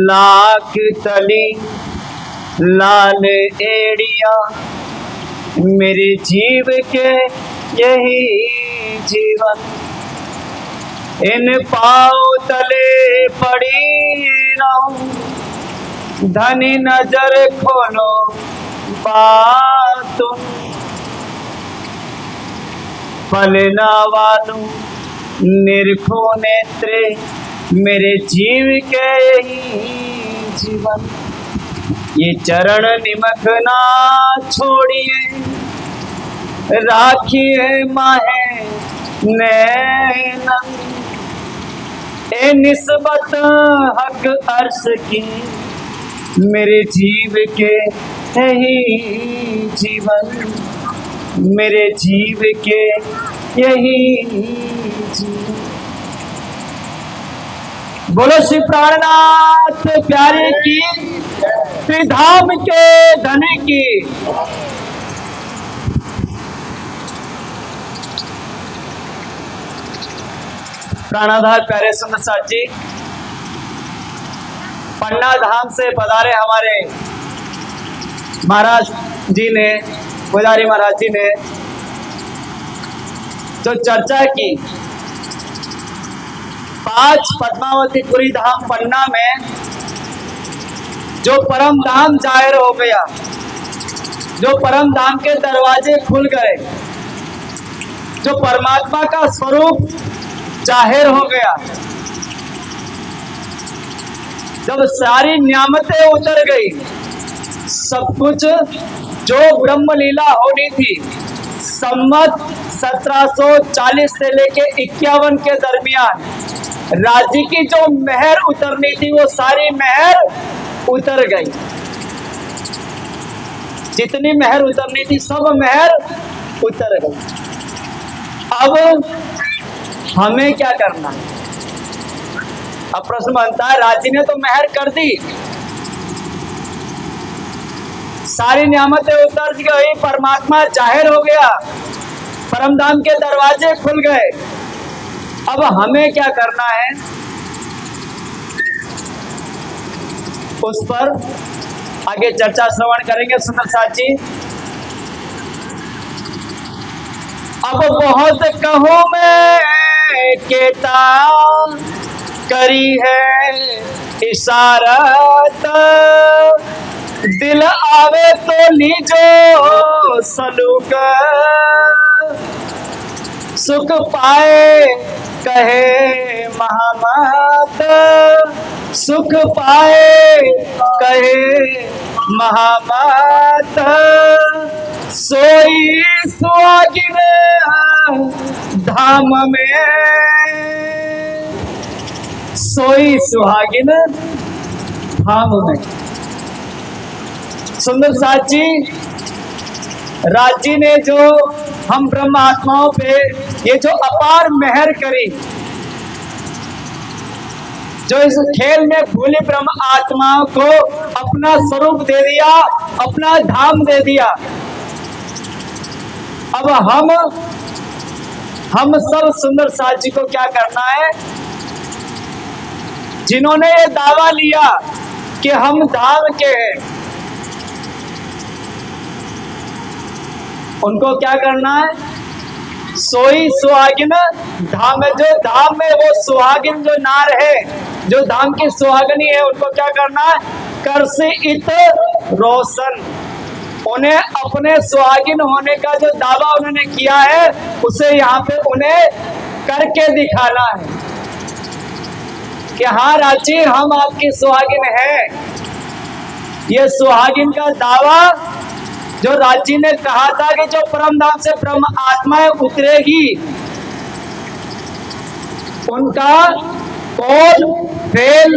लाख तली लाल एड़िया मेरे जीव के यही जीवन, इन पाँव तले पड़ी रहूं, धनी नजर खोलो बात फलना वालों निरखो नेत्रे मेरे जीव के यही जीवन, ये चरण निमख ना छोड़िए, राखिए माहे नैनन, ए निस्बत हक अर्श की मेरे जीव के यही जीवन, मेरे जीव के यही जीवन। बोलो श्री प्राणनाथ प्यारे की, श्री धाम के धनी की। प्राणाधार प्यारे सुंदर साथ जी, पन्ना धाम से पधारे हमारे महाराज जी ने, पुजारी महाराज जी ने जो चर्चा की, 5 पद्मावतीपुरी धाम पन्ना में जो परम धाम जाहिर हो गया, जो परम धाम के दरवाजे खुल गए, जो परमात्मा का स्वरूप जाहिर हो गया, जब सारी नियामतें उतर गई, सब कुछ जो ब्रह्म लीला होनी थी, संवत 1740 से लेके 51 के दरमियान राज्य की जो मेहर उतरनी थी, वो सारी मेहर उतर गई। जितनी मेहर उतरनी थी सब मेहर उतर गई। अब हमें क्या करना है? अब प्रश्न बनता है, राज्य ने तो मेहर कर दी, सारी नियामतें उतर गई, परमात्मा जाहिर हो गया, परमधाम के दरवाजे खुल गए, अब हमें क्या करना है? उस पर आगे चर्चा श्रवण करेंगे सुंदर साथ जी। अब बहुत कहूं मैं केता करी है इशारत, दिल आवे तो लीजो सलूक, सुख पाए कहे महामत, सुख पाए कहे महामत, सोई सुहागिन धाम में, सोई सुहागिन धाम में। सुंदर साथ जी, राज्य ने जो हम ब्रह्म आत्माओं पे ये जो अपार मेहर करी, जो इस खेल में भूली ब्रह्म आत्माओं को अपना स्वरूप दे दिया, अपना धाम दे दिया, अब हम सब सुंदर साथ जी को क्या करना है? जिन्होंने ये दावा लिया कि हम धाम के हैं, उनको क्या करना है? सोई सुहागिन धाम में, जो धाम में वो सुहागिन जो नार है, जो धाम की सुहागिनी है, उनको क्या करना है? कर से इत रोशन, उन्हें अपने सुहागिन होने का जो दावा उन्होंने किया है, उसे यहाँ पे उन्हें करके दिखाना है कि हाँ राज्य, हम आपकी सुहागिन हैं। ये सुहागिन का दावा जो राज्य ने कहा था कि जो परम धाम से ब्रह्म आत्माएं उतरेगी, उनका कौल फेल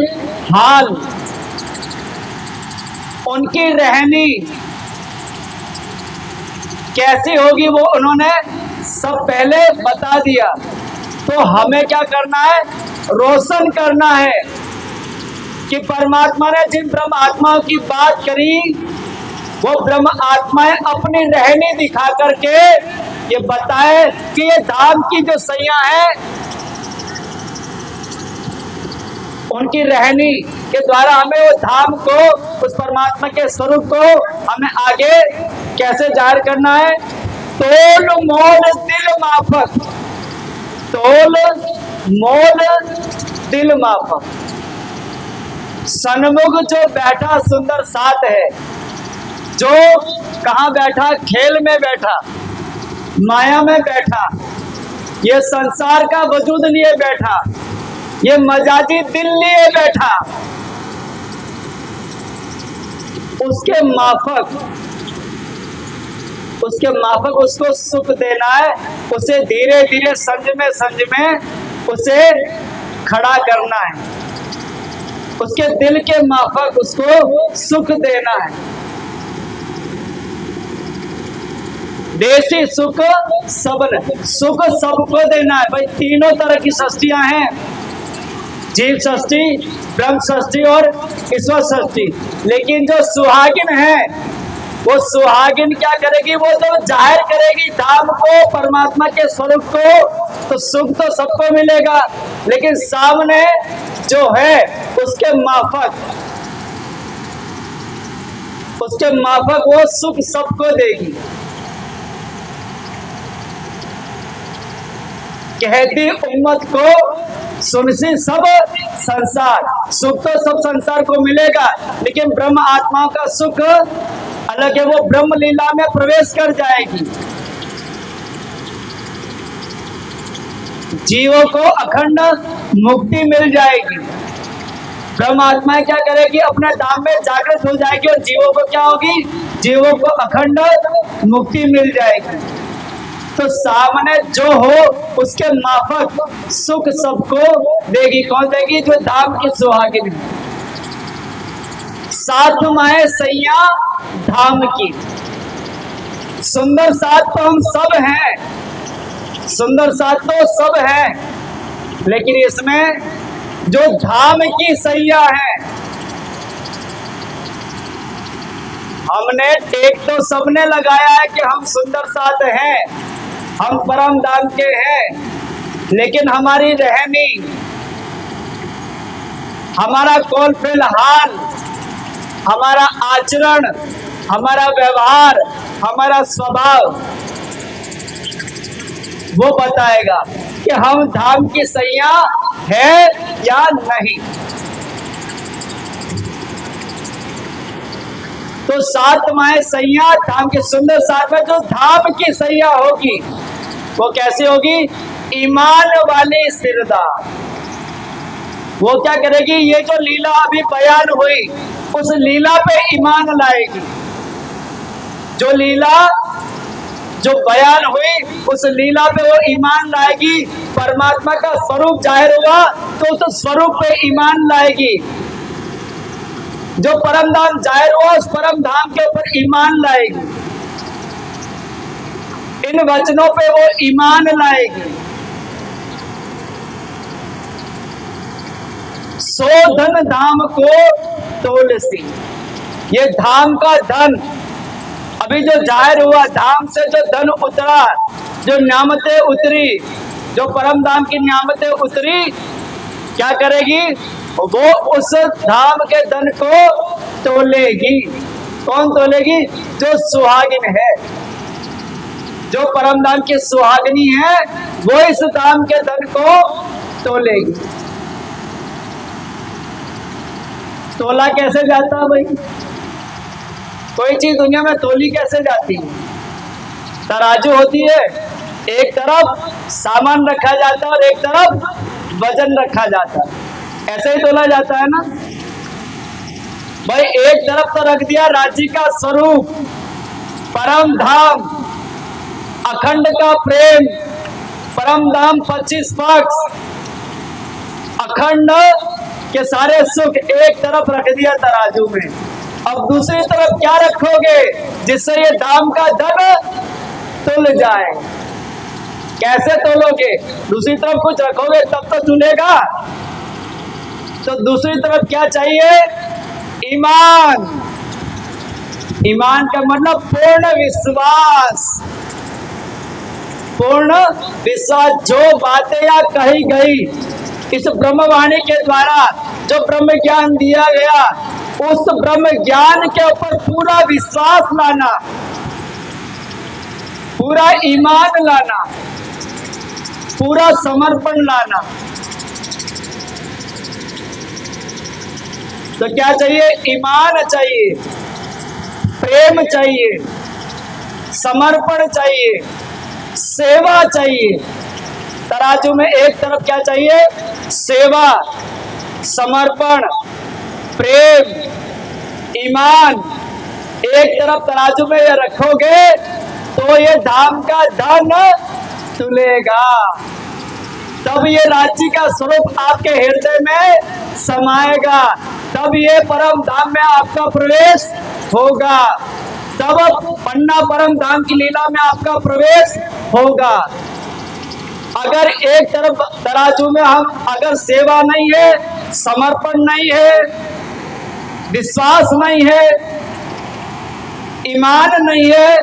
हाल, उनकी रहनी कैसी होगी, वो उन्होंने सब पहले बता दिया। तो हमें क्या करना है? रोशन करना है कि परमात्मा ने जिन ब्रह्म आत्माओं की बात करी, वो ब्रह्म आत्माएं अपनी रहनी दिखा करके ये बताए कि ये धाम की जो सैया है, उनकी रहनी के द्वारा हमें वो धाम को, उस परमात्मा के स्वरूप को हमें आगे कैसे जाहिर करना है। तोल मोल दिल माफक, तोल मोल दिल माफक। सन्मुख जो बैठा सुंदर साथ है, जो कहाँ बैठा, खेल में बैठा, माया में बैठा, ये संसार का वजूद लिए बैठा, ये मजाजी दिल लिए बैठा, उसके माफक उसको सुख देना है, उसे धीरे धीरे संज में उसे खड़ा करना है, उसके दिल के माफक उसको सुख देना है। देसी सुख सबन, सुख सबको देना है भाई। तीनों तरह की सृष्टियां हैं, जीव सृष्टि, ब्रह्म सृष्टि और ईश्वर सृष्टि। लेकिन जो सुहागिन है, वो सुहागिन क्या करेगी, वो तो जाहिर करेगी धाम को, परमात्मा के स्वरूप को, तो सुख तो सबको मिलेगा, लेकिन सामने जो है उसके माफक वो सुख सबको देगी। कहती उम्मत को सुनसी सब संसार, सुख तो सब संसार को मिलेगा, लेकिन ब्रह्म आत्मा का सुख अलग है, वो ब्रह्म लीला में प्रवेश कर जाएगी। जीवों को अखंड मुक्ति मिल जाएगी। ब्रह्म आत्मा क्या करेगी, अपने धाम में जागृत हो जाएगी और जीवों को क्या होगी, जीवों को अखंड मुक्ति मिल जाएगी। तो सामने जो हो उसके माफक सुख सबको देगी। कौन देगी, जो धाम की सुहागिन। साथ माए सैया धाम की। सुंदर साथ तो हम सब हैं, सुंदर साथ तो सब हैं, लेकिन इसमें जो धाम की सैया है, हमने टेक तो सबने लगाया है कि हम सुंदर साथ हैं, हम परम धाम के हैं, लेकिन हमारी रहनी, हमारा कौल फिलहाल, हमारा आचरण, हमारा व्यवहार, हमारा स्वभाव वो बताएगा कि हम धाम की सैया है या नहीं। तो सात माए सैया धाम के सुंदर साथ में जो धाम की सैया होगी वो कैसे होगी, ईमान वाली सिरदार। वो क्या करेगी, ये जो लीला अभी बयान हुई उस लीला पे ईमान लाएगी। जो लीला जो बयान हुई उस लीला पे वो ईमान लाएगी। परमात्मा का स्वरूप जाहिर हुआ तो उस स्वरूप पे ईमान लाएगी। जो परम धाम जाहिर हुआ उस परम धाम के ऊपर ईमान लाएगी। इन वचनों पे वो ईमान लाएगी। सो धन धाम को तोलसी। ये धाम का धन अभी जो जाहिर हुआ, धाम से जो धन उतरा, जो न्यामतें उतरी, जो परम धाम की न्यामतें उतरी, क्या करेगी, वो उस धाम के धन को तोलेगी। कौन तोलेगी, जो सुहागिन है, जो परम धाम की सुहागिनी है, वो इस धाम के धन को तोलेगी। तोला कैसे जाता है भाई, कोई चीज दुनिया में तोली कैसे जाती है। तराजू होती है, एक तरफ सामान रखा जाता है और एक तरफ वजन रखा जाता है, ऐसे ही तोला जाता है ना भाई। एक तरफ तो रख दिया राज्य का स्वरूप, परम धाम, अखंड का प्रेम, परम धाम 25 पक्ष, अखंड के सारे सुख एक तरफ रख दिया तराजू में। अब दूसरी तरफ क्या रखोगे जिससे ये धाम का धन तुल जाए। कैसे तोलोगे, दूसरी तरफ कुछ रखोगे तब तो तुलेगा। तो दूसरी तरफ क्या चाहिए, ईमान। ईमान का मतलब पूर्ण विश्वास। पूर्ण विश्वास, जो बातें या कही गई इस ब्रह्मवाणी के द्वारा, जो ब्रह्म ज्ञान दिया गया उस ब्रह्म ज्ञान के ऊपर पूरा विश्वास लाना, पूरा ईमान लाना, पूरा समर्पण लाना। तो क्या चाहिए? ईमान चाहिए, प्रेम चाहिए, समर्पण चाहिए, सेवा चाहिए। तराजू में एक तरफ क्या चाहिए? सेवा, समर्पण, प्रेम, ईमान। एक तरफ तराजू में ये रखोगे तो ये धाम का धन तुलेगा, तब ये राज्य का स्वरूप आपके हृदय में समाएगा, तब ये परम धाम में आपका प्रवेश होगा, तब पन्ना परम धाम की लीला में आपका प्रवेश होगा। अगर एक तरफ तराजू में हम अगर सेवा नहीं है, समर्पण नहीं है, विश्वास नहीं है, ईमान नहीं है,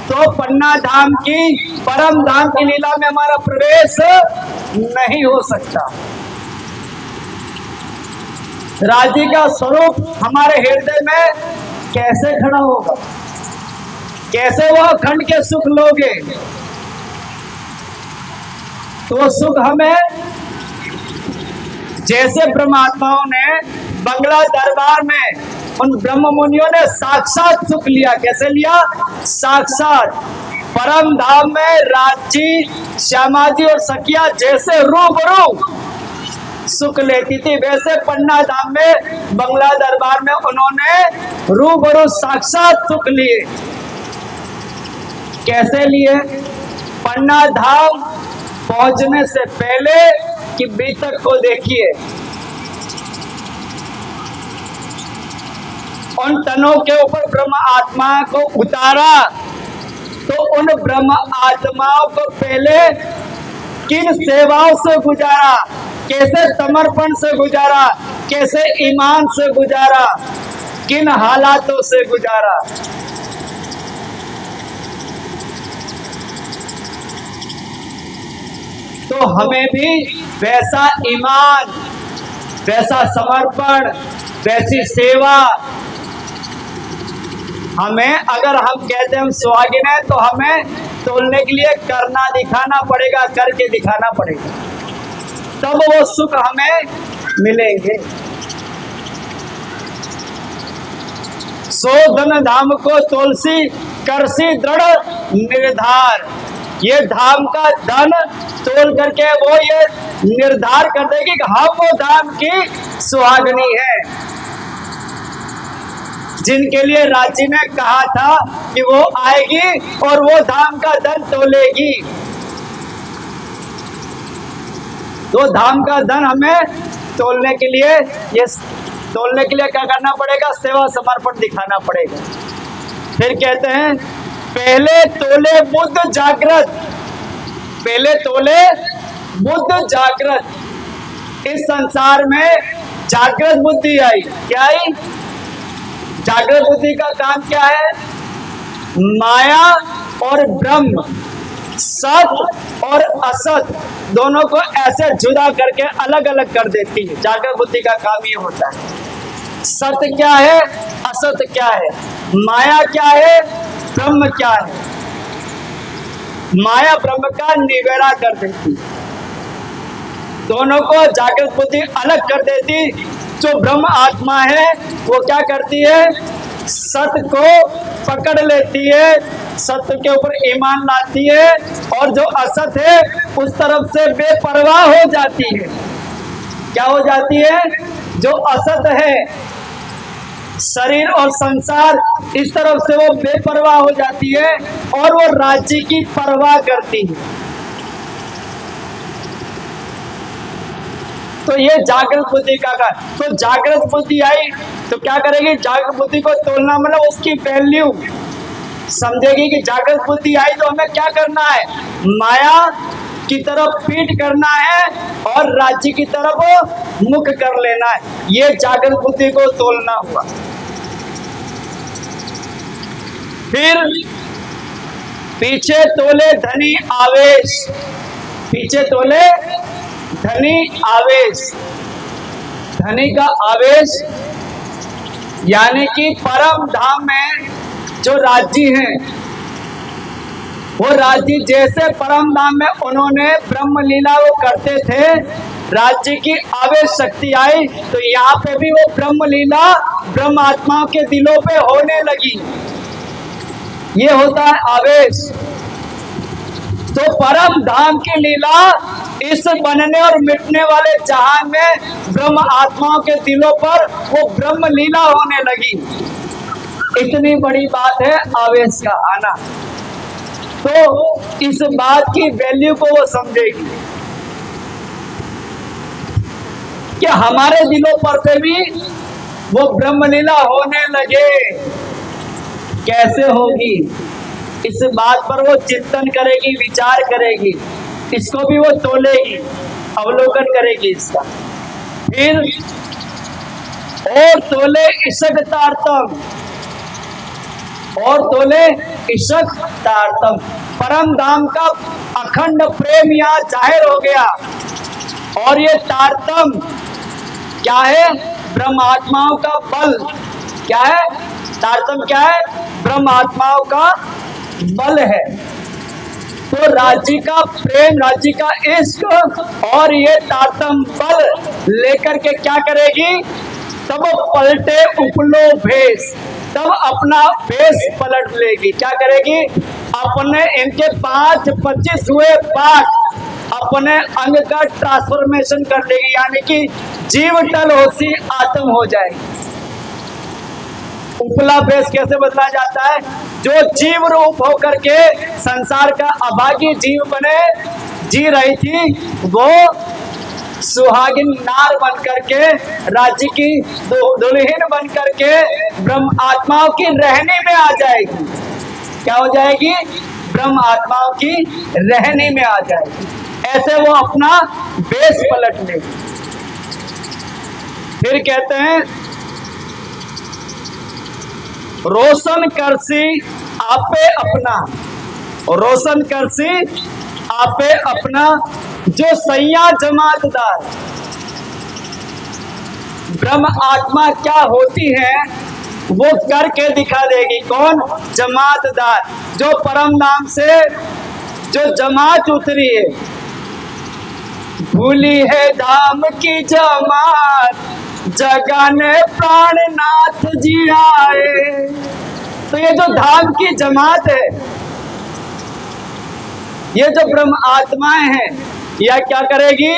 तो पन्ना धाम की परम धाम की लीला में हमारा प्रवेश नहीं हो सकता। राज्य का स्वरूप हमारे हृदय में कैसे खड़ा होगा? कैसे वह अखंड के सुख लोगे? तो सुख हमें जैसे ब्रह्मात्माओं ने बंगला दरबार में उन ब्रह्म मुनियों ने साक्षात सुख लिया। कैसे लिया? साक्षात। परम धाम में राजी, श्यामाजी और सखिया जैसे रूबरू सुख लेती थी, वैसे पन्ना धाम में बंगला दरबार में उन्होंने रूबरू साक्षात सुख लिए। कैसे लिए? पन्ना धाम पहुंचने से पहले कि बीतक को देखिए, उन तनों के ऊपर ब्रह्म आत्मा को उतारा, तो उन ब्रह्म आत्माओं को पहले किन सेवाओं से गुजारा, कैसे समर्पण से गुजारा, कैसे ईमान से गुजारा, किन हालातों से गुजारा। तो हमें भी वैसा ईमान, वैसा समर्पण, वैसी सेवा, हमें अगर हम कहते हैं हम सुहागिन है, तो हमें तोलने के लिए करना दिखाना पड़ेगा, करके दिखाना पड़ेगा, तब वो सुख हमें मिलेंगे। सो धन धाम को तोलसी करसी दृढ़ निर्धार। ये धाम का धन तोल करके वो ये निर्धार कर देगी कि हम वो धाम की सुहागनी है, जिनके लिए राज्य ने कहा था कि वो आएगी और वो धाम का धन तोलेगी। तो धाम का धन हमें तोलने के लिए क्या करना पड़ेगा? सेवा समर्पण दिखाना पड़ेगा। फिर कहते हैं पहले तोले बुद्ध जागृत, पहले तोले बुद्ध जागृत। इस संसार में जागृत बुद्धि आई। क्या आई? जागृत बुद्धि का काम क्या है? माया और ब्रह्म, सत और असत दोनों को ऐसे जुदा करके अलग अलग कर देती है। जागृत बुद्धि का काम ये होता है। सत्य क्या है, असत क्या है, माया क्या है, ब्रह्म क्या है। माया ब्रह्म का निवेड़ा कर देती, दोनों को जागृत बुद्धि अलग कर देती। जो ब्रह्म आत्मा है वो क्या करती है? सत्य को पकड़ लेती है, सत्य के ऊपर ईमान लाती है, और जो असत है उस तरफ से बेपरवाह हो जाती है। क्या हो जाती है? जो असत है, शरीर और संसार, इस तरफ से वो बेपरवाह हो जाती है और वो राज्य की परवाह करती है। तो ये जागृत बुद्धि का तो जागृत बुद्धि आई तो क्या करेगी? जागृत बुद्धि को तोलना मतलब उसकी वैल्यू समझेगी कि जागृत बुद्धि आई तो हमें क्या करना है? माया की तरफ पीठ करना है और राज्य की तरफ मुख कर लेना है। ये जागृत बुद्धि को तोलना हुआ। फिर पीछे तोले धनी आवेश, पीछे तोले धनी आवेश। धनी का आवेश, यानी कि परम धाम में जो राज्य हैं, वो राज्य जैसे परम धाम में उन्होंने ब्रह्म लीला वो करते थे, राज्य की आवेश शक्ति आई तो यहाँ पे भी वो ब्रह्म लीला ब्रह्म आत्माओं के दिलों पे होने लगी। ये होता है आवेश। तो परम धाम की लीला इस बनने और मिटने वाले जहान में ब्रह्म आत्माओं के दिलों पर वो ब्रह्म लीला होने लगी। इतनी बड़ी बात है आवेश का आना। तो इस बात की वैल्यू को वो समझेगी कि हमारे दिलों पर से भी वो ब्रह्म लीला होने लगे। कैसे होगी, इस बात पर वो चिंतन करेगी, विचार करेगी, इसको भी वो तोलेगी, अवलोकन करेगी इसका। फिर और तोले इशक तारतम, और तोले इशक तारतम, परम धाम का अखंड प्रेम यहाँ जाहिर हो गया। और ये तारतम क्या है? ब्रह्म आत्माओं का बल। क्या है तारतम? क्या है? ब्रह्म आत्माओं का बल है। तो राज्य का प्रेम, राज्य का इश्क और ये तारतम बल लेकर के क्या करेगी? तब पलटे उपलो भेष, तब अपना भेष पलट लेगी। क्या करेगी? अपने इनके 5-25 हुए पाठ अपने अंग का ट्रांसफॉर्मेशन कर देगी, यानी कि जीव टल होसी आत्म हो जाएगी। उपला भेष कैसे बदला जाता है? जो जीव रूप होकर के संसार का अभागी जीव बने जी रही थी, वो सुहागिन नार बन करके, राज्य की दुल्हन बन करके ब्रह्म आत्माओं की रहने में आ जाएगी। क्या हो जाएगी? ब्रह्म आत्माओं की रहने में आ जाएगी। ऐसे वो अपना भेष पलट लेगी। फिर कहते हैं रोशन करसी आपे अपना, रोशन करसी आपे अपना, जो सैया जमातदार। ब्रह्म आत्मा क्या होती है वो करके दिखा देगी। कौन? जमातदार, जो परम नाम से जो जमात उतरी है। भूली है धाम की जमात, जगाने प्राणनाथ जी आए। तो ये जो धाम की जमात है, ये जो ब्रह्म आत्माएं हैं, यह क्या करेगी?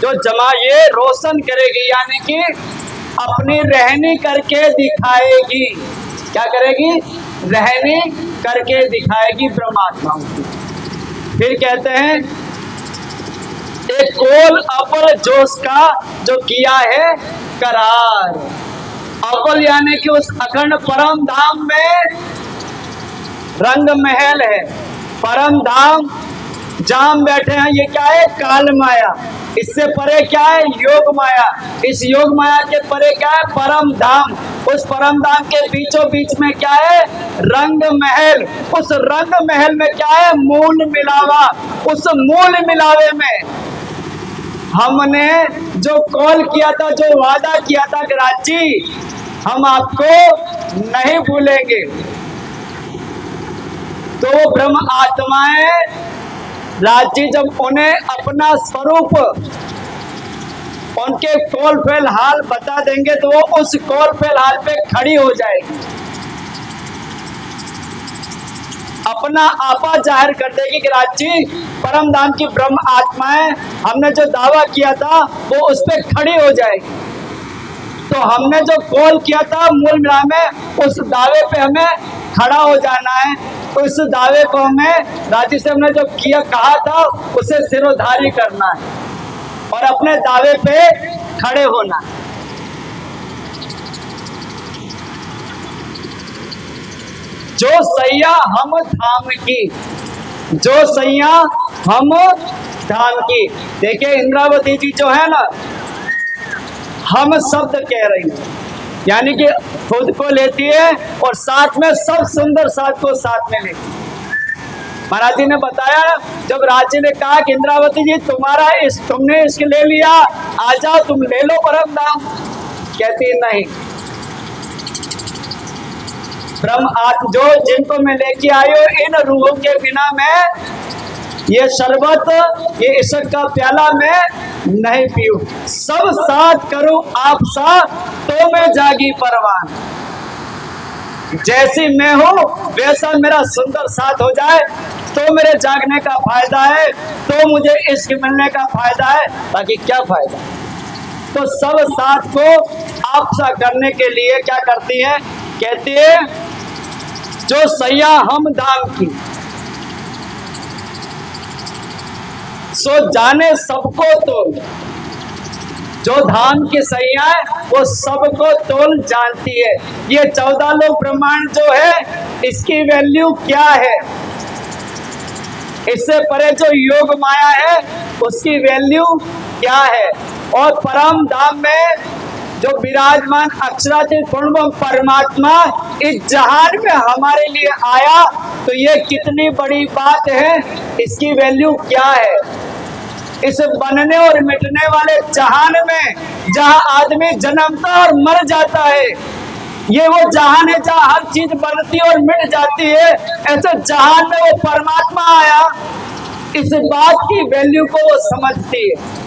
जो जमा ये रोशन करेगी, यानी कि अपनी रहनी करके दिखाएगी। क्या करेगी? रहनी करके दिखाएगी ब्रह्मात्माओं की। फिर कहते हैं एक कोल अव्वल जोश का जो किया है करार। अव्वल यानी कि उस अखंड परम धाम में रंग महल है। परम धाम जहां बैठे हैं, ये क्या है? काल माया। इससे परे क्या है? योग माया। इस योग माया के परे क्या है? परम धाम। उस परम धाम के बीचों बीच में क्या है? रंग महल। उस रंग महल में क्या है? मूल मिलावा। उस मूल मिलावे में हमने जो कॉल किया था, जो वादा किया था कि राजी हम आपको नहीं भूलेंगे, तो वो ब्रह्म आत्माएं राज्य जब उन्हें अपना स्वरूप, उनके कौल फेल हाल बता देंगे तो वो उस कौल फेल हाल पे खड़ी हो जाएगी, अपना आपा जाहिर कर देगी कि राज्य परम धाम की ब्रह्म आत्माएं हमने जो दावा किया था वो उस पे खड़ी हो जाएगी। तो हमने जो कॉल किया था मूल मिला में, उस दावे पे हमें खड़ा हो जाना है। उस दावे को हमें राज्य से हमने जो किया कहा था उसे सिरोधारी करना है और अपने दावे पे खड़े होना है। जो सैया हम धाम की, जो सैया हम धाम की। देखिए इंद्रावती जी जो है ना, हम शब्द कह रही है, यानी कि खुद को लेती है और साथ में सब सुंदर साथ को साथ में लेती है। महाराज जी ने बताया, जब राज्य ने कहा कि इंद्रावती जी तुमने इसके ले लिया, आ जाओ तुम ले लो परम धाम। कहती नहीं, ब्रह्म आत्मा जो जिनको मैं लेके आई हूं, इन रूहों के बिना मैं ये शरबत, ये इशक का प्याला मैं नहीं पीऊं। सब साथ करूं आप सा तो मैं जागी परवान। जैसी मैं हूं वैसा मेरा सुंदर साथ हो जाए तो मेरे जागने का फायदा है, तो मुझे इश्क मिलने का फायदा है, बाकी क्या फायदा। तो सब साथ को आप सा करने के लिए क्या करती है, कहती है जो सैया हम धाम की सो जाने सबको तोल। जो धाम की सैया है वो सबको तोल जानती है। ये 14 लोक ब्रह्मांड जो है इसकी वैल्यू क्या है, इससे परे जो योग माया है उसकी वैल्यू क्या है। और परम धाम में जो विराजमान अक्षरातीत पूर्ण परमात्मा इस जहान में हमारे लिए आया, तो ये कितनी बड़ी बात है, इसकी वैल्यू क्या है। इस बनने और मिटने वाले जहान में जहां आदमी जन्मता और मर जाता है, ये वो जहान है जहां हर चीज बनती और मिट जाती है। ऐसे जहान में वो परमात्मा आया, इस बात की वैल्यू को वो समझती है,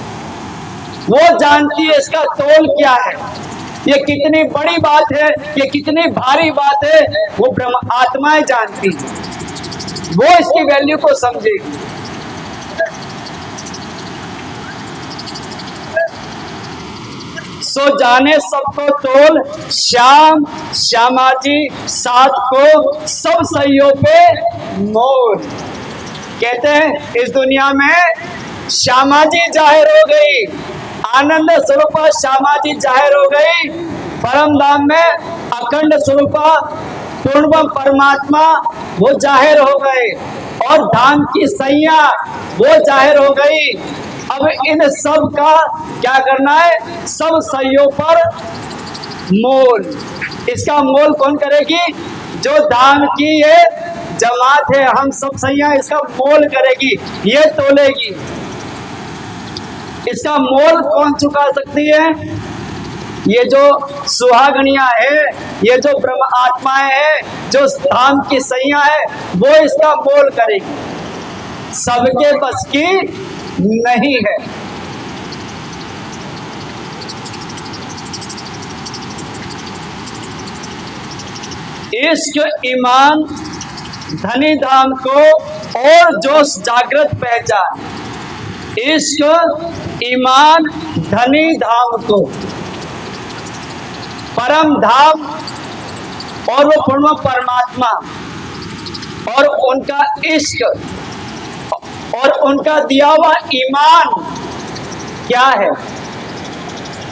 वो जानती है इसका तोल क्या है, ये कितनी बड़ी बात है, ये कितनी भारी बात है, वो ब्रह्म आत्माएं जानती है, वो इसकी वैल्यू को समझेगी। सो जाने सबको तोल श्याम श्यामाजी साथ को सब सहियों पे मोल। कहते हैं इस दुनिया में श्यामाजी जाहिर हो गई, आनंद स्वरूपा श्यामाजी जाहिर हो गई। परम धाम में अखंड स्वरूपा पूर्ण परमात्मा वो जाहिर हो गए, और धाम की सैया वो जाहिर हो गई। अब इन सब का क्या करना है, सब सैयों पर मोल। इसका मोल कौन करेगी, जो धाम की ये जमात है, हम सब सैया इसका मोल करेगी, ये तोलेगी। इसका मोल कौन चुका सकती है, ये जो सुहागनियां है, ये जो ब्रह्म आत्माएं हैं, जो धाम की सैया है, वो इसका मोल करेगी, सबके बस की नहीं है। इश्क ईमान धनी धाम को और जोश जागृत पहचान। इश्क ईमान धनी धाम को, परम धाम और वो पूर्ण परमात्मा और उनका इश्क और उनका दिया हुआ ईमान क्या है,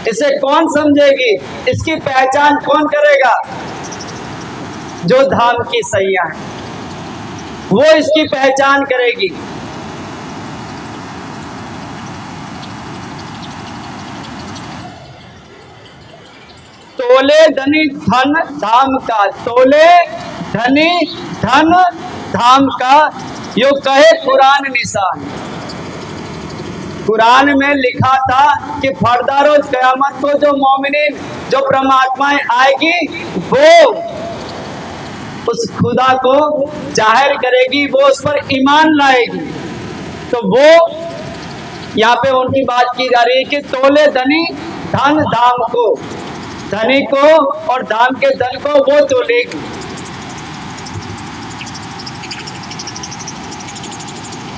इसे कौन समझेगी, इसकी पहचान कौन करेगा, जो धाम की सैया है वो इसकी पहचान करेगी। तोले धनी धन धाम का, तोले धनी धन धाम का, यो कहे कुरान निशान। कुरान में लिखा था कि फरदारो कयामत को जो मोमिनीन, जो परमात्माएं आएगी, वो उस खुदा को जाहिर करेगी, वो उस पर ईमान लाएगी। तो वो यहाँ पे उनकी बात की जा रही है कि तोले धनी धन धाम को, धनी को और धाम के धन को वो तोलेगी।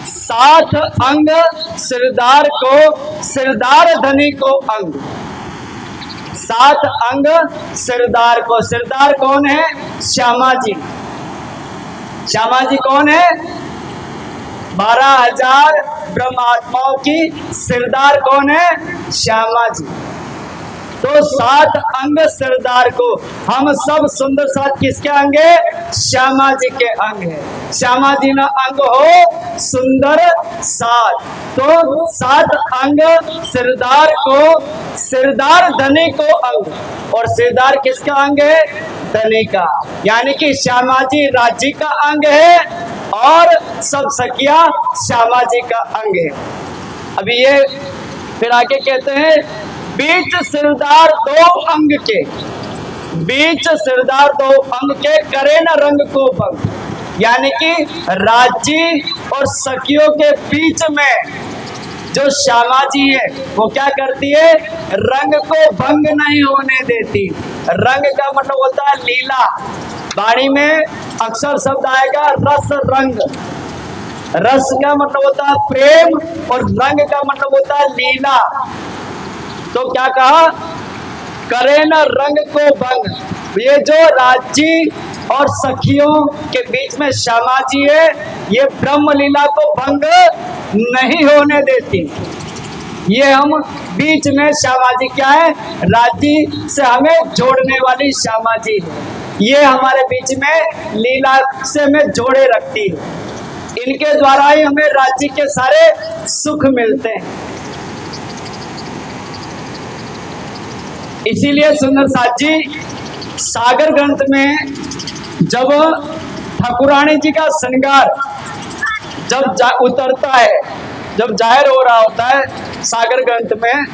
साथ अंग सिरदार को, सिरदार धनी को अंग। सात अंग सिरदार को, सिरदार कौन है, श्यामा जी। श्यामा जी कौन है, 12,000 ब्रह्मात्माओं की सिरदार कौन है, श्यामा जी। तो 7 अंग सिरदार को, हम सब सुंदर साथ किसके अंग है, श्यामा जी के अंग है। श्यामा जी ना अंग हो सुंदर साथ, तो 7 अंग सिरदार को, सिरदार धनी को अंग, और सिरदार किसका अंग है, धनी का। यानी कि श्यामा जी राज्य का अंग है और सब सखिया श्यामा जी का अंग है। अभी ये फिर आगे कहते हैं, बीच सिरदार दो अंग के, बीच सिरदार दो अंग के करे न रंग को भंग, यानी कि राज्य और सखियों के बीच में जो श्यामा जी है वो क्या करती है, रंग को भंग नहीं होने देती। रंग का मतलब होता है लीला। वाणी में अक्सर शब्द आएगा रस रंग। रस का मतलब होता है प्रेम और रंग का मतलब होता है लीला। तो क्या कहा, करे न रंग को भंग। ये जो राज्य और सखियों के बीच में श्यामा जी है, ये ब्रह्म लीला को भंग नहीं होने देती। ये हम बीच में श्यामा जी क्या है, राज्य से हमें जोड़ने वाली श्यामा जी है। ये हमारे बीच में लीला से हमें जोड़े रखती है। इनके द्वारा ही हमें राज्य के सारे सुख मिलते हैं। इसीलिए सुंदर साथ जी सागर ग्रंथ में जब ठाकुरानी जी का श्रृंगार जब उतरता है, जब जाहिर हो रहा होता है सागर ग्रंथ में,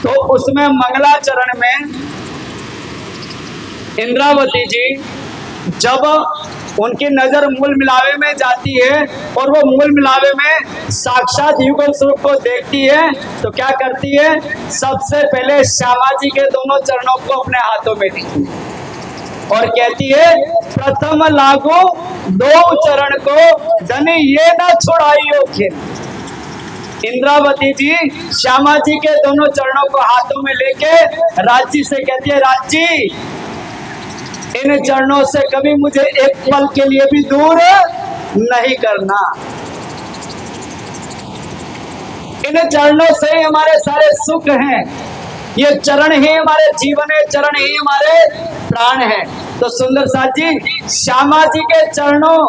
तो उसमें मंगलाचरण में इंद्रावती जी जब उनकी नजर मूल मिलावे में जाती है और वो मूल मिलावे में साक्षात युगल स्वरूप को देखती है, तो क्या करती है, सबसे पहले श्यामा जी के दोनों चरणों को अपने हाथों में लेती है और कहती है, प्रथम लागू दो चरण को धनी ये ना छुड़ाइयो खेल। इंद्रावती जी श्यामा जी के दोनों चरणों को हाथों में लेके राज्य से कहती है, राज्य इन चरणों से कभी मुझे एक पल के लिए भी दूर नहीं करना। इन चरणों से ही हमारे सारे सुख हैं। ये चरण ही हमारे जीवन है, चरण ही हमारे प्राण है। तो सुंदर साथ जी श्यामा जी के चरणों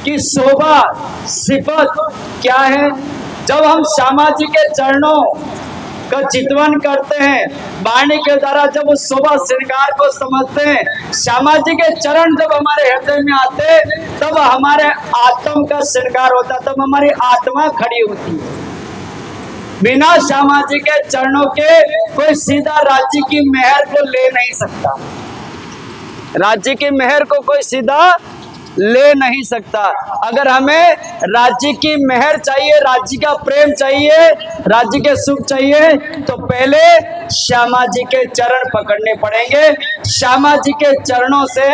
की शोभा सिफत क्या है। जब हम श्यामा जी के चरणों का चितवन करते हैं, वाणी के द्वारा जब उस शोभा श्रृंगार को समझते हैं, श्यामा जी के चरण जब हमारे हृदय में आते, तब हमारे आत्म का श्रृंगार होता, तब हमारी आत्मा खड़ी होती है। बिना श्यामा जी के चरणों के कोई सीधा राज्य की मेहर को ले नहीं सकता। राज्य की मेहर को कोई सीधा ले नहीं सकता। अगर हमें राज्य की मेहर चाहिए, राज्य का प्रेम चाहिए, राज्य के सुख चाहिए, तो पहले श्यामा जी के चरण पकड़ने पड़ेंगे। श्यामा जी के चरणों से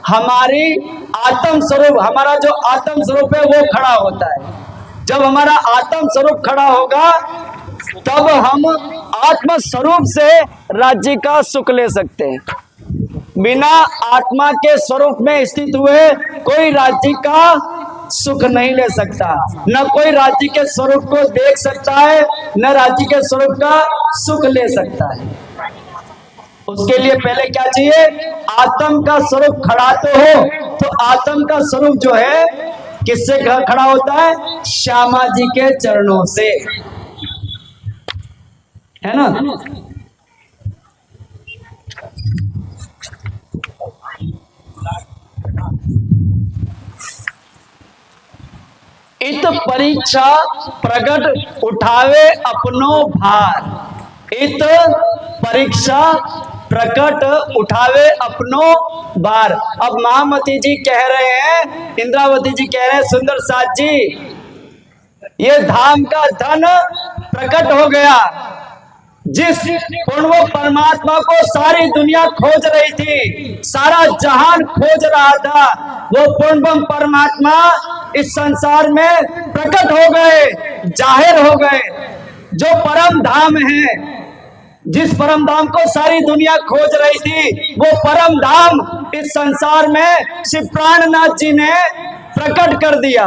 हमारी आत्म स्वरूप, हमारा जो आत्म स्वरूप है वो खड़ा होता है। जब हमारा आत्म स्वरूप खड़ा होगा, तब हम आत्म स्वरूप से राज्य का सुख ले सकते हैं। बिना आत्मा के स्वरूप में स्थित हुए कोई राज्य का सुख नहीं ले सकता। न कोई राज्य के स्वरूप को देख सकता है, न राज्य के स्वरूप का सुख ले सकता है। उसके लिए पहले क्या चाहिए, आत्म का स्वरूप खड़ा तो हो। तो आत्म का स्वरूप जो है किससे खड़ा होता है, श्यामा जी के चरणों से, है ना। इत परीक्षा प्रगट उठावे अपनो भार। इत परीक्षा प्रकट उठावे अपनो भार। अब महामती जी कह रहे हैं, इंद्रावती जी कह रहे हैं, सुंदर साथ जी ये धाम का धन प्रकट हो गया। जिस पूर्ण परमात्मा को सारी दुनिया खोज रही थी, सारा जहान खोज रहा था, वो पूर्ण परमात्मा इस संसार में प्रकट हो गए, जाहिर हो गए। जो परम धाम है, जिस परम धाम को सारी दुनिया खोज रही थी, वो परम धाम इस संसार में श्री प्राणनाथ जी ने प्रकट कर दिया।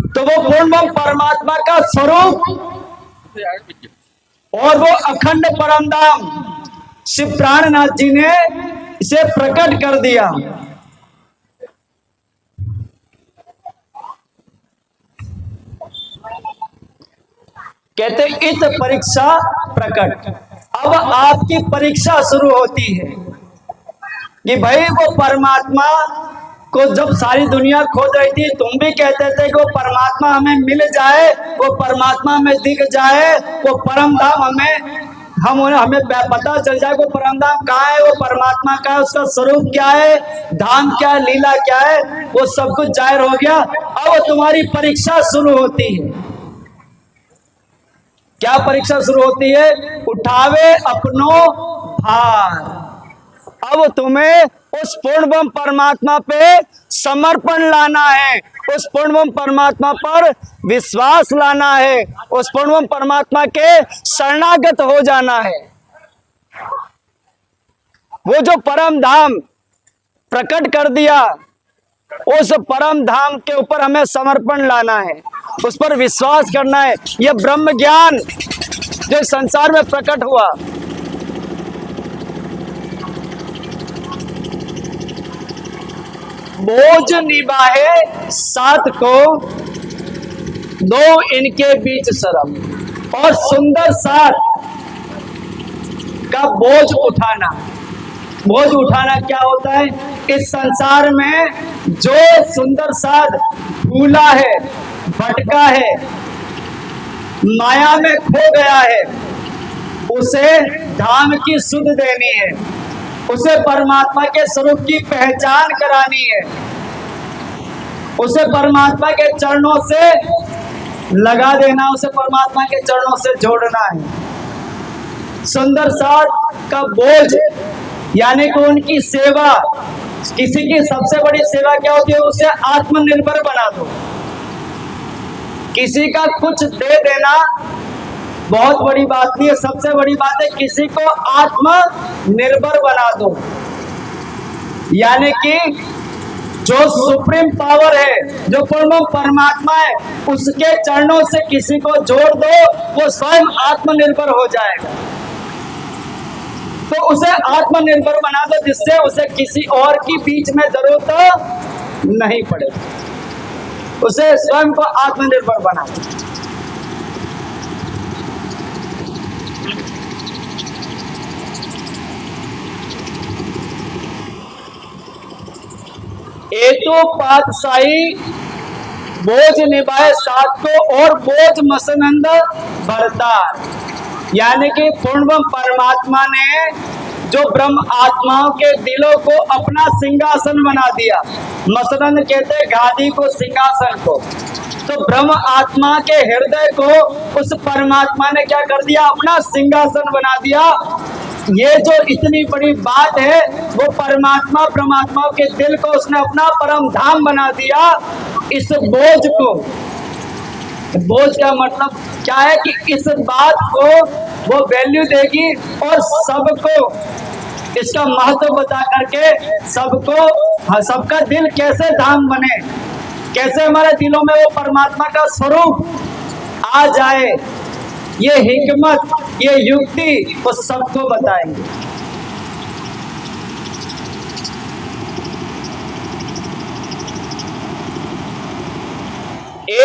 तो वो पूर्ण परमात्मा का स्वरूप और वो अखंड परम धाम श्री प्राणनाथ जी ने इसे प्रकट कर दिया। कहते इत परीक्षा प्रकट। अब आपकी परीक्षा शुरू होती है। कि भाई वो परमात्मा को जब सारी दुनिया खोज रही थी, तुम भी कहते थे कि वो परमात्मा हमें मिल जाए, वो परमात्मा हमें दिख जाए, वो परम धाम हमें पता चल जाए वो परम धाम कहाँ है, वो परमात्मा का है, उसका स्वरूप क्या है, धाम क्या है, लीला क्या है, वो सब कुछ जाहिर हो गया। अब तुम्हारी परीक्षा शुरू होती है। क्या परीक्षा शुरू होती है? उठावे अपनो भार। अब तुम्हें उस पूर्णब्रह्म परमात्मा पे समर्पण लाना है, उस पूर्णब्रह्म परमात्मा पर विश्वास लाना है, उस पूर्णब्रह्म परमात्मा के शरणागत हो जाना है। वो जो परम धाम प्रकट कर दिया, उस परम धाम के ऊपर हमें समर्पण लाना है, उस पर विश्वास करना है। यह ब्रह्म ज्ञान जो संसार में प्रकट हुआ, बोझ निभाए साथ को, दो इनके बीच शर्म। और सुंदर साथ का बोझ उठाना। बोझ उठाना क्या होता है? इस संसार में जो सुंदर साथ भूला है, भटका है, माया में खो गया है, उसे धाम की सुध देनी है, उसे परमात्मा के स्वरूप की पहचान करानी है, उसे परमात्मा के चरणों से लगा देना, उसे परमात्मा के चरणों से जोड़ना है। सुंदर साथ का बोझ यानी कि उनकी सेवा। किसी की सबसे बड़ी सेवा क्या होती है? उसे आत्मनिर्भर बना दो। किसी का कुछ दे देना बहुत बड़ी बात नहीं है, सबसे बड़ी बात है किसी को आत्मनिर्भर बना दो। यानी कि जो सुप्रीम पावर है, जो पूर्ण परमात्मा है, उसके चरणों से किसी को जोड़ दो, वो स्वयं आत्मनिर्भर हो जाएगा। तो उसे आत्मनिर्भर बना दो, जिससे उसे किसी और की बीच में जरूरत नहीं पड़े, उसे स्वयं को आत्मनिर्भर बना दो। एतो पातशाही बोझ निभाए साथ को, और बोझ मसनंद भरता। यानी कि पूर्ण परमात्मा ने जो ब्रह्म आत्माओं के दिलों को अपना सिंहासन बना दिया। मसनंद कहते हैं गादी को, सिंहासन को। तो ब्रह्म आत्मा के हृदय को उस परमात्मा ने क्या कर दिया? अपना सिंहासन बना दिया। ये जो इतनी बड़ी बात है, वो परमात्मा परमात्मा के दिल को उसने अपना परम धाम बना दिया। इस बोझ को, बोझ का मतलब क्या है कि इस बात को वो वैल्यू देगी और सबको इसका महत्व बता करके सबको, सबका दिल कैसे धाम बने, कैसे हमारे दिलों में वो परमात्मा का स्वरूप आ जाए, ये हिकमत, ये युक्ति वो सबको बताएंगे।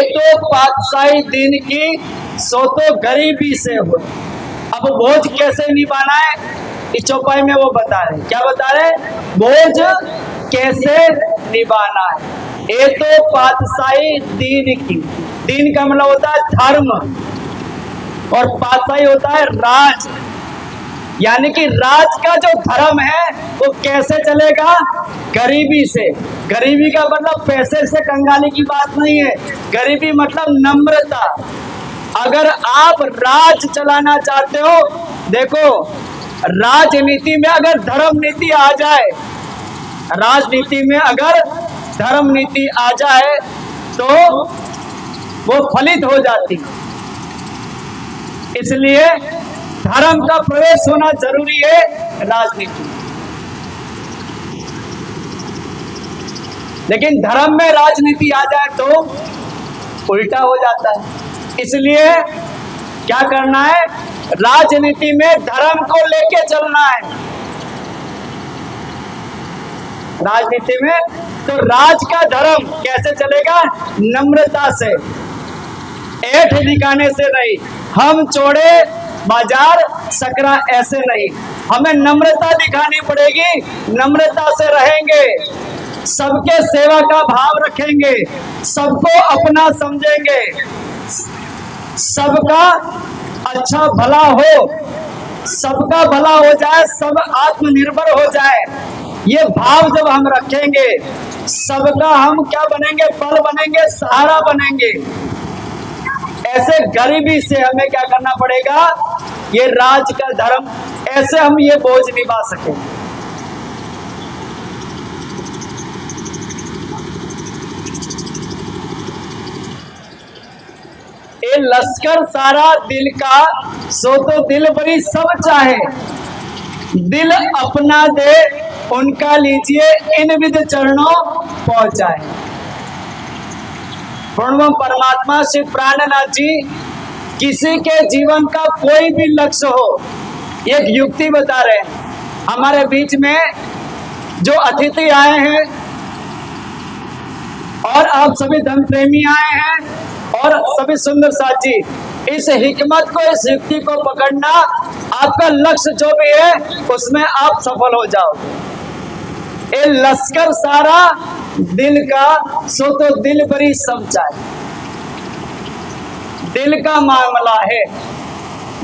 तो पातशाही दिन की सो तो गरीबी से हो। अब बोझ कैसे निभाना है, इस चौपाई में वो बता रहे। क्या बता रहे? बोझ कैसे निभाना है। ये तो पातशाही दीन की, दीन का मतलब होता है धर्म, और पातशाही होता है राज। यानी कि राज का जो धर्म है वो कैसे चलेगा? गरीबी से। गरीबी का मतलब पैसे से कंगाली की बात नहीं है, गरीबी मतलब नम्रता। अगर आप राज चलाना चाहते हो, देखो राजनीति में अगर धर्म नीति आ जाए, राजनीति में अगर धर्म नीति आ जाए तो वो फलित हो जाती। इसलिए धर्म का प्रवेश होना जरूरी है राजनीति में। लेकिन धर्म में राजनीति आ जाए तो उल्टा हो जाता है। इसलिए क्या करना है? राजनीति में धर्म को लेके चलना है। राजनीति में तो राज का धर्म कैसे चलेगा? नम्रता से, ऐठ दिखाने से नहीं। हम चौड़े बाजार सकरा ऐसे नहीं। हमें नम्रता दिखानी पड़ेगी, नम्रता से रहेंगे, सबके सेवा का भाव रखेंगे, सबको अपना समझेंगे, सबका अच्छा भला हो, सबका भला हो जाए, सब आत्मनिर्भर हो जाए, ये भाव जब हम रखेंगे, सबका हम क्या बनेंगे, बल बनेंगे, सहारा बनेंगे। ऐसे गरीबी से हमें क्या करना पड़ेगा, ये राज का धर्म, ऐसे हम ये बोझ निभा सकेंगे। ये लश्कर सारा दिल का, सो तो दिल बड़ी सब चाहे, दिल अपना दे उनका लीजिए, इन विध चरणों पहुंचाए। पूर्ण परमात्मा श्री प्राणनाथ जी किसी के जीवन का कोई भी लक्ष्य हो, एक युक्ति बता रहे हैं। हमारे बीच में जो अतिथि आए हैं और आप सभी धर्म प्रेमी आए हैं और सभी सुंदर साथ जी, इस हिकमत को, इस युक्ति को पकड़ना, आपका लक्ष्य जो भी है उसमें आप सफल हो जाओगे। ये लश्कर सारा दिल का, सो तो दिल बड़ी सब चाहे, दिल का मामला है,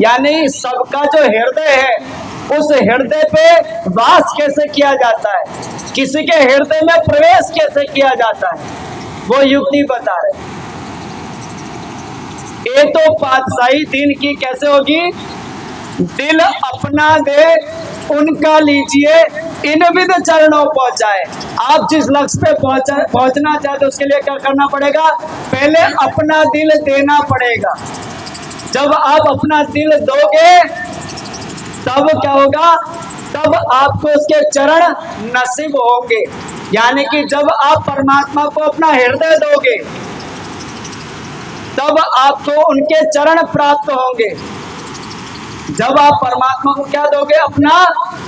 यानी सबका जो हृदय है, उस हृदय पे वास कैसे किया जाता है, किसी के हृदय में प्रवेश कैसे किया जाता है, वो युक्ति बता रहे। ये तो पातशाही दिन की कैसे होगी, दिल अपना दे उनका लीजिए, इन विध चरणों पहुंचाए। आप जिस लक्ष्य पे पहुंचना चाहते उसके लिए क्या करना पड़ेगा, पहले अपना दिल देना पड़ेगा। जब आप अपना दिल दोगे तब क्या होगा, तब आपको उसके चरण नसीब होंगे। यानी कि जब आप परमात्मा को अपना हृदय दोगे तब आपको उनके चरण प्राप्त होंगे। जब आप परमात्मा को क्या दोगे, अपना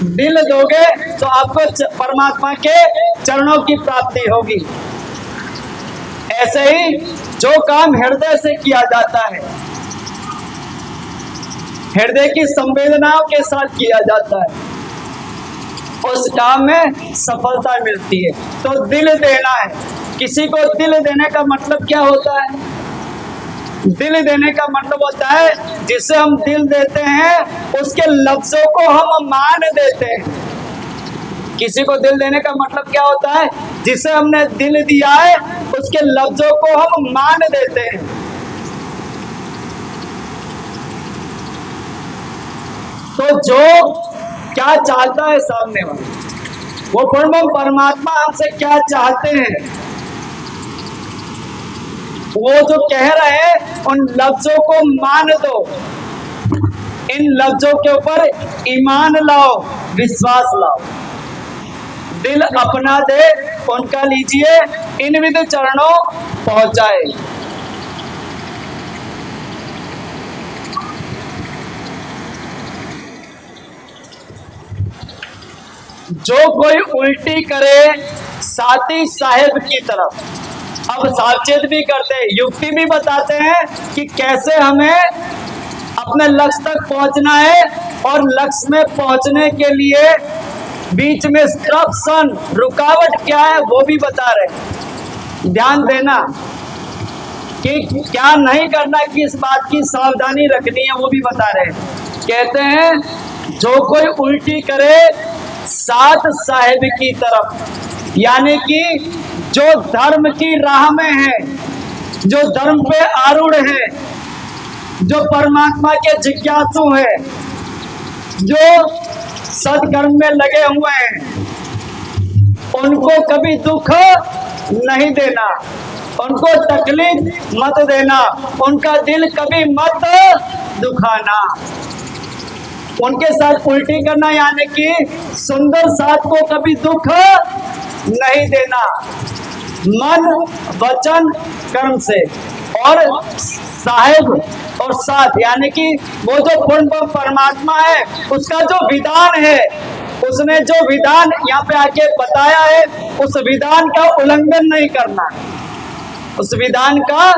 दिल दोगे, तो आपको परमात्मा के चरणों की प्राप्ति होगी। ऐसे ही जो काम हृदय से किया जाता है, हृदय की संवेदनाओं के साथ किया जाता है, उस काम में सफलता मिलती है। तो दिल देना है। किसी को दिल देने का मतलब क्या होता है, दिल देने का मतलब होता है जिसे हम दिल देते हैं उसके लफ्जों को हम मान देते हैं। किसी को दिल देने का मतलब क्या होता है, जिसे हमने दिल दिया है उसके लफ्जों को हम मान देते हैं। तो जो क्या चाहता है सामने वाला, वो परमात्मा हमसे क्या चाहते हैं, वो जो कह रहे हैं उन लफ्जों को मान दो, इन लफ्जों के ऊपर ईमान लाओ, विश्वास लाओ। दिल अपना दे उनका लीजिए, इन विध चरणों पहुंचाए। जो कोई उल्टी करे साथी साहेब की तरफ। अब सावचेत भी करते हैं, युक्ति भी बताते हैं कि कैसे हमें अपने लक्ष्य तक पहुंचना है, और लक्ष्य में पहुंचने के लिए बीच में करप्शन, रुकावट क्या है वो भी बता रहे। ध्यान देना कि क्या नहीं करना, किस बात की सावधानी रखनी है वो भी बता रहे। कहते हैं जो कोई उल्टी करे साथ साहेब की तरफ, यानी कि जो धर्म की राह में है, जो धर्म पे आरूढ़ है, जो परमात्मा के जिज्ञासु है, जो सत्कर्म में लगे हुए हैं, उनको कभी दुख नहीं देना, उनको तकलीफ मत देना, उनका दिल कभी मत दुखाना। उनके साथ उल्टी करना यानी कि सुंदर साथ को कभी दुख नहीं देना, मन वचन कर्म से। और साहेब और साथ यानी कि वो जो पूर्ण परमात्मा है उसका जो विधान है, उसने जो विधान यहाँ पे आके बताया है उस विधान का उल्लंघन नहीं करना, उस विधान का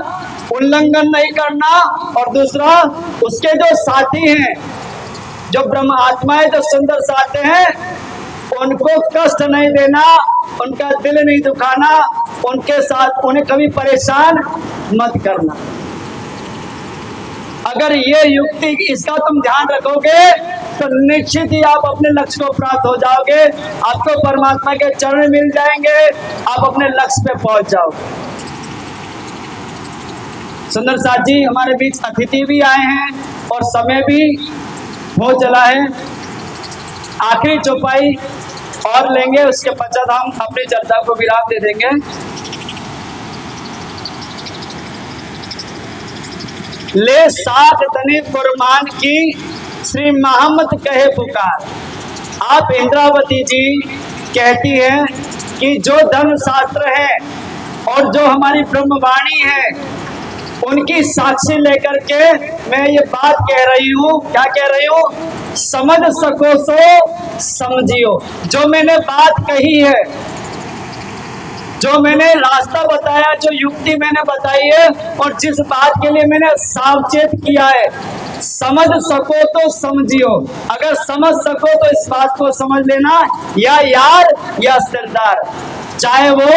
उल्लंघन नहीं करना, और दूसरा उसके जो साथी हैं, जो ब्रह्म आत्माएं जो सुंदर साथी हैं, उनको कष्ट नहीं देना, उनका दिल नहीं दुखाना, उनके साथ उन्हें कभी परेशान मत करना। अगर ये युक्ति इसका तुम ध्यान रखोगे तो निश्चित ही आप अपने लक्ष्य को प्राप्त हो जाओगे, आपको परमात्मा के चरण मिल जाएंगे, आप अपने लक्ष्य पे पहुंच जाओगे। सुंदर साथ जी हमारे बीच अतिथि भी आए हैं और समय भी हो चला है। आखिरी चौपाई और लेंगे, उसके पश्चात हम अपनी चर्चा को विराम दे देंगे। ले साथ तनी फुरमान की श्री मोहम्मद कहे पुकार। आप इंद्रावती जी कहती हैं कि जो धर्म शास्त्र है और जो हमारी ब्रह्मवाणी है, उनकी साक्षी लेकर के मैं ये बात कह रही हूँ। क्या कह रही हूँ? समझ सको सो समझियो। जो मैंने बात कही है, जो मैंने रास्ता बताया, जो युक्ति मैंने बताई है, और जिस बात के लिए मैंने सावचेत किया है, समझ सको तो समझियो। अगर समझ सको तो इस बात को समझ लेना, या यार या सरदार, चाहे वो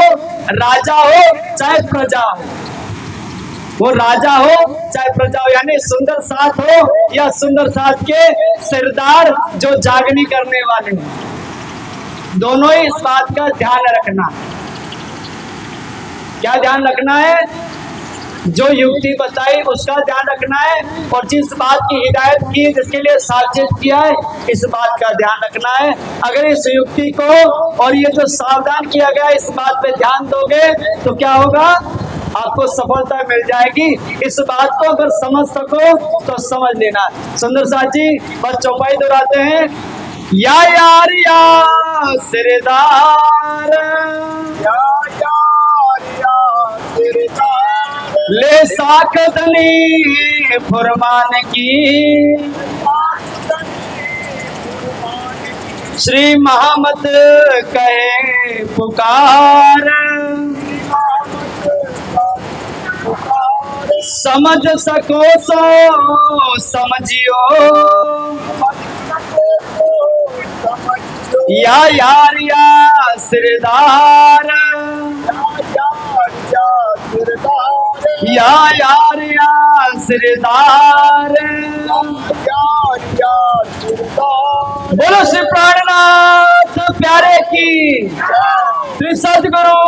राजा हो चाहे प्रजा हो, वो राजा हो चाहे प्रजा हो, यानी सुंदर साथ हो या सुंदर साथ के सरदार जो जागनी करने वाले, दोनों ही इस बात का ध्यान रखना। क्या ध्यान रखना है? जो युक्ति बताई उसका ध्यान रखना है, और जिस बात की हिदायत की, जिसके लिए सावचेत किया है, इस बात का ध्यान रखना है। अगर इस युक्ति को और ये जो सावधान किया गया इस बात पे ध्यान दोगे तो क्या होगा? आपको सफलता मिल जाएगी। इस बात को अगर समझ सको तो समझ लेना। सुंदर साथ जी बस चौपाई दोहराते हैं। या यार या सिरदार, ले साकतनी फुरमान की श्री मोहम्मद कहे पुकार। समझ सको सो समझियो, या यार या सिरदार, या यार या सिरदार। बोलो श्री प्राणनाथ प्यारे की, श्री सद्गुरु